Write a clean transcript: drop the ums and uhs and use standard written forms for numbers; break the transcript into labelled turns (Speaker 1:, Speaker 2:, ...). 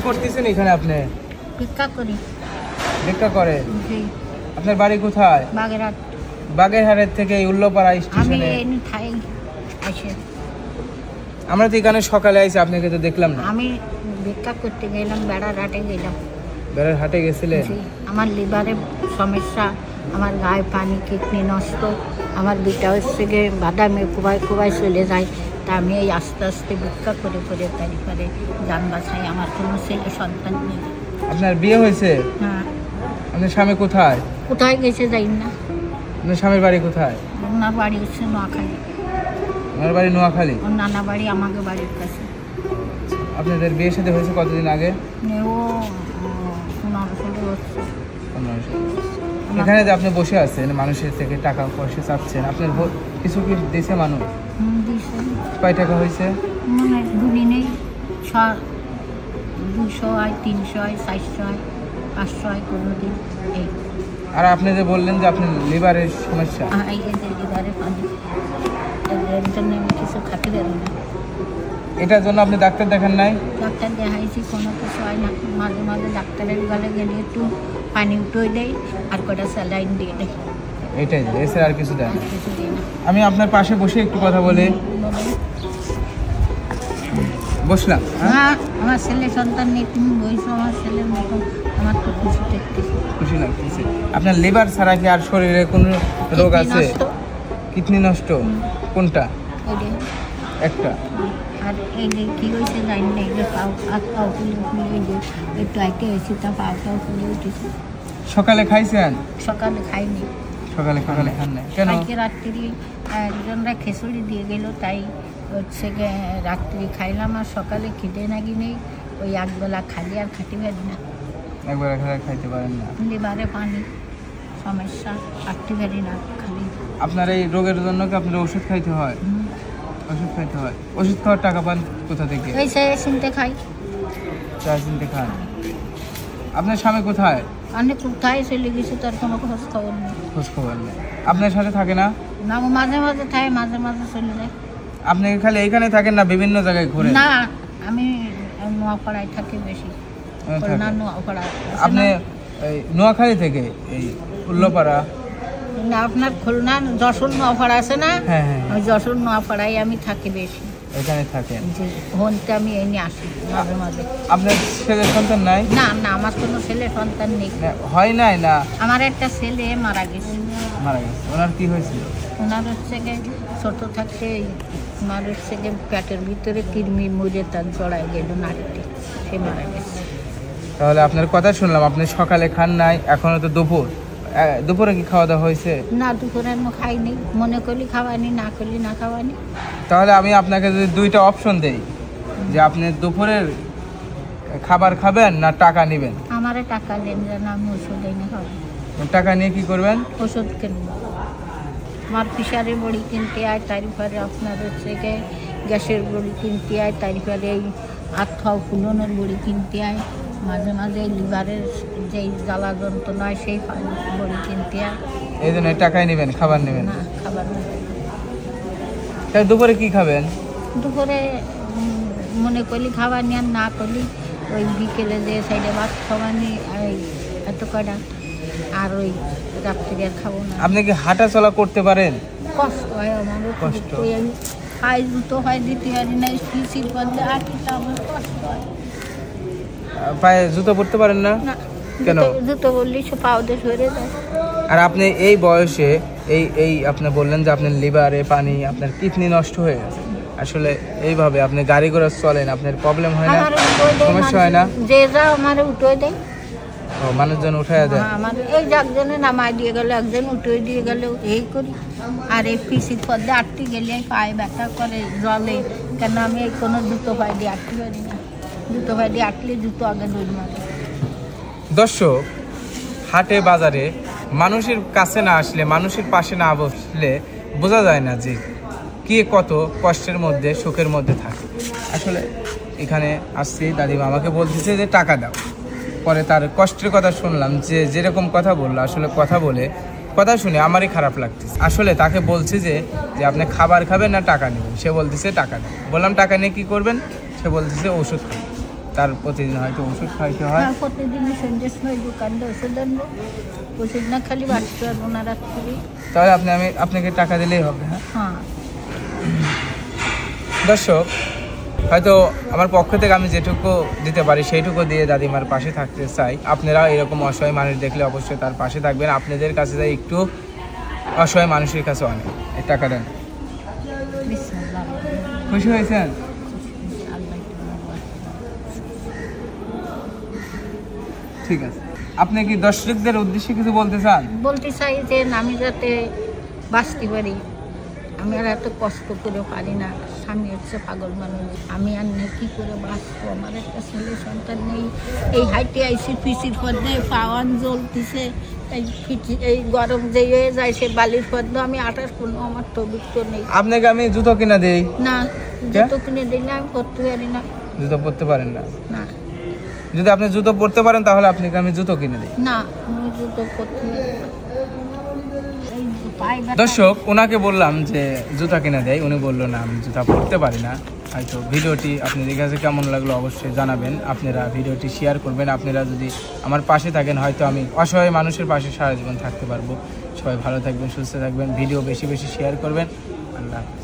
Speaker 1: করতেছেন এখানে? আপনি
Speaker 2: ভিক্ষা করি।
Speaker 1: ভিক্ষা করে?
Speaker 2: জি।
Speaker 1: আপনার বাড়ি কোথায়?
Speaker 2: বাগেরহাট।
Speaker 1: বাগেরহাটের থেকে এই উল্লোপাড়া
Speaker 2: আমি
Speaker 1: স্টেশনে?
Speaker 2: এনে ঠাই আসে।
Speaker 1: আমরা তো এখানে সকালে আইছি, আপনাকে তো দেখলাম না।
Speaker 2: আমি ভিক্ষা করতে গেলাম, বেড়ারহাটে গেলাম।
Speaker 1: বেড়ারহাটে গেছিলেন?
Speaker 2: জি। আমার লিভারে সমস্যা, আমার গায়ে পানি, কিডনি নষ্ট, আমার বিটা হচ্ছে গিয়ে বাদামে কুবাই কুবাই চলে যায়। তা আমি এই আস্তে আস্তে ভিক্ষা করে করে তারপরে যান বাঁচাই। আমার কোনো ছেলে সন্তান নেই।
Speaker 1: আপনার বিয়ে হয়েছে?
Speaker 2: হ্যাঁ।
Speaker 1: আপনার স্বামী কোথায়?
Speaker 2: কোথায় গেছে যাই না।
Speaker 1: আপনার স্বামীর বাড়ি কোথায়?
Speaker 2: ওনার বাড়ি হচ্ছে নোয়াখালী।
Speaker 1: আমার বাড়ি নোয়াখালী?
Speaker 2: ওর নানা বাড়ি আমাকে বাড়ির কাছে।
Speaker 1: আপনাদের বিয়ের সাথে হয়েছে কতদিন আগে?
Speaker 2: ও 15-16 বছর।
Speaker 1: এখানে যে আপনি বসে আছেন, মানুষের থেকে টাকা পয়সা চাচ্ছেন, আপনার কিছু কি দিয়েছে মানুষ?
Speaker 2: দিয়েছে।
Speaker 1: কয় টাকা হয়েছে?
Speaker 2: মনে গুলি নেই। 200 হয়, 300 হয়, 400 হয়, 500 হয় কোনো দিন। এই
Speaker 1: আর আপনি যে বললেন যে আপনার লিভারের সমস্যা?
Speaker 2: এই এদের লিভারে পানি, এর জন্য আমি কিছু খাতে পারি না।
Speaker 1: এটার জন্য আপনি ডাক্তার দেখান নাই?
Speaker 2: ডাক্তার দেখাইছি, কোনো কিছু হয় না। মাঝে মাঝে ডাক্তারের গলে গেলে একটু পানি উঠে দেয় আর কটা স্যালাইন দিয়ে দেয়।
Speaker 1: এটাই, এছাড়া আর কিছু দেয় না?
Speaker 2: কিছু দিই না।
Speaker 1: আমি আপনার পাশে বসে একটু কথা বলে বসলাম।
Speaker 2: হ্যাঁ, আমার ছেলে সন্তান নেই, তুমি বলছো আমার ছেলের মতো, আমার তো খুশি দেখতেছি।
Speaker 1: খুশি লাগতেছে। আপনার লিভার ছাড়া কি আর শরীরে কোনো রোগ আছে? কিডনি নষ্ট? কোনটা? একটা।
Speaker 2: আর এই যে কী হয়েছে জানি না, এই যে পাও পাও ফুলে ফুলে, এই যে একটু আইতে হয়েছে, তা পাওটাও ফুলে উঠেছে।
Speaker 1: সকালে খাইছেন?
Speaker 2: সকালে খাইনি।
Speaker 1: সকালে খান নাই কেন?
Speaker 2: আজকে রাত্রি একজনরা খিচুড়ি দিয়ে গেল, তাই হচ্ছে রাত্রি খাইলাম। আর সকালে খিদে নাকি নেই, ওই একবেলা খালি আর খাইতে পারি না।
Speaker 1: একবার খাইতে পারেন না?
Speaker 2: লিভারে পানি সমস্যা, খাইতে পারি না খালি।
Speaker 1: আপনার এই রোগের জন্য কি আপনার ওষুধ খাইতে হয়? ওষুধ খাইতে হয়। ওষুধ খাওয়ার টাকা পান কোথা থেকে?
Speaker 2: এই চিনতে খাই।
Speaker 1: চা চিনতে খান? আপনার স্বামী কোথায়?
Speaker 2: আমি কোথায় চলে গেছি তার কোনো খোঁজ খবর নেই।
Speaker 1: খোঁজ খবর নেই? আপনার সাথে থাকে না?
Speaker 2: না, মাঝে মাঝে থাকে, মাঝে মাঝে চলে যায়।
Speaker 1: আপনি খালি এইখানে থাকেন না বিভিন্ন জায়গায় ঘুরে?
Speaker 2: না, আমি নোয়াপাড়ায় থাকি বেশি।
Speaker 1: আপনি নোয়াখালী থেকে এই উল্লোপাড়া?
Speaker 2: না, আপনার খুলনা যশোর নোয়াপাড়া আছে না?
Speaker 1: হ্যাঁ হ্যাঁ,
Speaker 2: ওই যশোর নোয়াপাড়ায় আমি থাকি বেশি।
Speaker 1: এখানে থাকেন?
Speaker 2: জি। হনতে আমি এই নিয়ে আসি মাঝে মাঝে।
Speaker 1: আপনার ছেলে সন্তান নাই?
Speaker 2: না না, আমার কোনো ছেলে সন্তান নেই।
Speaker 1: হয় নাই? না,
Speaker 2: আমার একটা ছেলে মারা গেছে।
Speaker 1: মারা গেছে? ওনার কি হয়েছিল?
Speaker 2: ওনার হচ্ছে গিয়ে ছোট থাকতে ওনার হচ্ছে গিয়ে পেটের ভিতরে কৃমি মরে তার জড়ায় গেল নাড়িতে, সে মারা গেছে।
Speaker 1: তাহলে আপনার কথা শুনলাম, আপনি সকালে খান নাই, এখনো তো দুপুর। দুপুরে কি খাওয়া দাওয়া হয়েছে?
Speaker 2: না, দুপুরে খাইনি। মনে করলি খাওয়ানি, না করলি না খাওয়ানি।
Speaker 1: তাহলে আমি আপনাকে যদি দুইটা অপশন দেই, যে আপনি দুপুরের খাবার খাবেন না টাকা নেবেন?
Speaker 2: আমারে টাকা দেন, যেন আমি ওষুধ এনে খাবো।
Speaker 1: টাকা নিয়ে কি করবেন?
Speaker 2: ওষুধ কিনব। আমার প্রেশারের বড়ি কিনতে হয়, তারপরে আপনার হচ্ছে গিয়ে গ্যাসের বড়ি কিনতে হয়, তারপরে এই হাত খাওয়া ফুলনের বড়ি কিনতে হয়, মাঝে মাঝে লিভারের যেই জ্বালা যন্ত্রণা হয় সেই বড়ি কিনতে হয়।
Speaker 1: এই জন্য টাকাই নেবেন, খাবার নেবেন
Speaker 2: না, খাবার নেবেন।
Speaker 1: তাই দুপুরে কি খাবেন?
Speaker 2: দুপুরে মনে করলি খাবার নিয়ে, না করলি ওই বিকেলে যে সাইডে ভাত খাওয়ানি এত কটা, আর ওই রাত্রি আর খাবো না।
Speaker 1: আপনি কি হাঁটা চলা করতে পারেন?
Speaker 2: কষ্ট হয় আমারও, কষ্ট। পায়ে জুতো হয় দিতে পারি না, পিসির বদলে আর কিছু আমার কষ্ট হয়।
Speaker 1: পায়ে জুতো পরতে পারেন না? কেন?
Speaker 2: জুতো বললি সে পাও দিয়ে সরে যায়।
Speaker 1: আর আপনি এই বয়সে এই আপনি বললেন যে আপনার লিভারে পানি, আপনার কিডনি নষ্ট হয়ে গেছে, আসলে এইভাবে আপনি গাড়ি ঘোড়া চলেন, আপনার প্রবলেম হয় না? সমস্যা হয় না?
Speaker 2: যে যা আমার উঠে দেয়।
Speaker 1: ও, মানুষজন উঠাইয়া দেয়?
Speaker 2: আমার এই একজনে নামাই দিয়ে গেল, একজন উঠে দিয়ে গেল, এই করি। আর এই পিসির পদ্মে আটটি গেলে পায়ে ব্যথা করে, জলে। কেন আমি এই কোনো জুতো পায়ে দিয়ে আটতে পারি না। জুতো পায়ে দিয়ে আটলে জুতো আগে দৌড় মারে।
Speaker 1: দর্শক, হাটে বাজারে মানুষের কাছে না আসলে, মানুষের পাশে না বসলে বোঝা যায় না যে কে কত কষ্টের মধ্যে, সুখের মধ্যে থাকে। আসলে এখানে আসছি, দাদিমা আমাকে বলতেছে যে টাকা দাও। পরে তার কষ্টের কথা শুনলাম, যে যেরকম কথা বললো, আসলে কথা শুনে আমারই খারাপ লাগতেছে। আসলে তাকে বলছি যে আপনি খাবার খাবেন না টাকা নেবেন, সে বলতেছে টাকা নেবেন। বললাম টাকা নিয়ে কী করবেন? সে বলতেছে ওষুধ খাবেন। তার প্রতিদিন হয়তো ওষুধ খাইতে হয়।
Speaker 2: হ্যাঁ, প্রতিদিনই সন্ধ্যের সময় দোকানটা ওষুধ আনবো, ওষুধ না খালি বাড়তে পারবো না রাত্রি।
Speaker 1: তাহলে আপনাকে টাকা দিলেই হবে। হ্যাঁ
Speaker 2: হ্যাঁ
Speaker 1: দর্শক, হয়তো আমার পক্ষ থেকে আমি যেটুকু দিতে পারি সেইটুকু দিয়ে দাদিমার পাশে থাকতে চাই। আপনারা এরকম অসহায় মানুষ দেখলে অবশ্যই তার পাশে থাকবেন। আপনাদের কাছে যাই একটু অসহায় মানুষের কাছে অনেক এই টাকা দেন।
Speaker 2: বিসমিল্লাহ।
Speaker 1: খুশি হয়েছেন?
Speaker 2: আল্লাহ
Speaker 1: ঠিক আছে, আপনি কি দর্শকদের উদ্দেশ্যে কিছু বলতে চান?
Speaker 2: বলতে চাই যে আমি যাতে বাঁচতে পারি। আমি আর এত কষ্ট করে পারি না, স্বামী হচ্ছে পাগল মানুষ, আমি আর নেই কী করে বাঁচবো? আমার একটা ছেলে সন্তান নেই, এই হাইটে আইসি পিসির পদ্মে পাওয়ান জ্বলতেছে, এই গরম যে হয়ে যায় সে বালির পদ্ম, আমি আটার কোনো আমার তবিক তো নেই।
Speaker 1: আপনাকে আমি জুতো কিনা দেই?
Speaker 2: না, জুতো কিনে দিই না, আমি করতে পারি না।
Speaker 1: জুতো পরতে পারেন না?
Speaker 2: না
Speaker 1: যদি আপনি জুতো পরতে পারেন তাহলে আপনাকে আমি জুতো কিনে দিই।
Speaker 2: না, আমি জুতো করতে পারি না। এই পায়ে ব্যথা।
Speaker 1: দর্শক, ওনাকে বললাম যে জুতা কিনে দেয়, উনি বললো না আমি জুতা পরতে পারি না। হয়তো ভিডিওটি আপনাদের কাছে কেমন লাগলো অবশ্যই জানাবেন। আপনারা ভিডিওটি শেয়ার করবেন। আপনারা যদি আমার পাশে থাকেন হয়তো আমি অসহায় মানুষের পাশে সারা জীবন থাকতে পারবো। সবাই ভালো থাকবেন, সুস্থ থাকবেন, ভিডিও বেশি বেশি শেয়ার করবেন। আল্লাহ হাফেজ।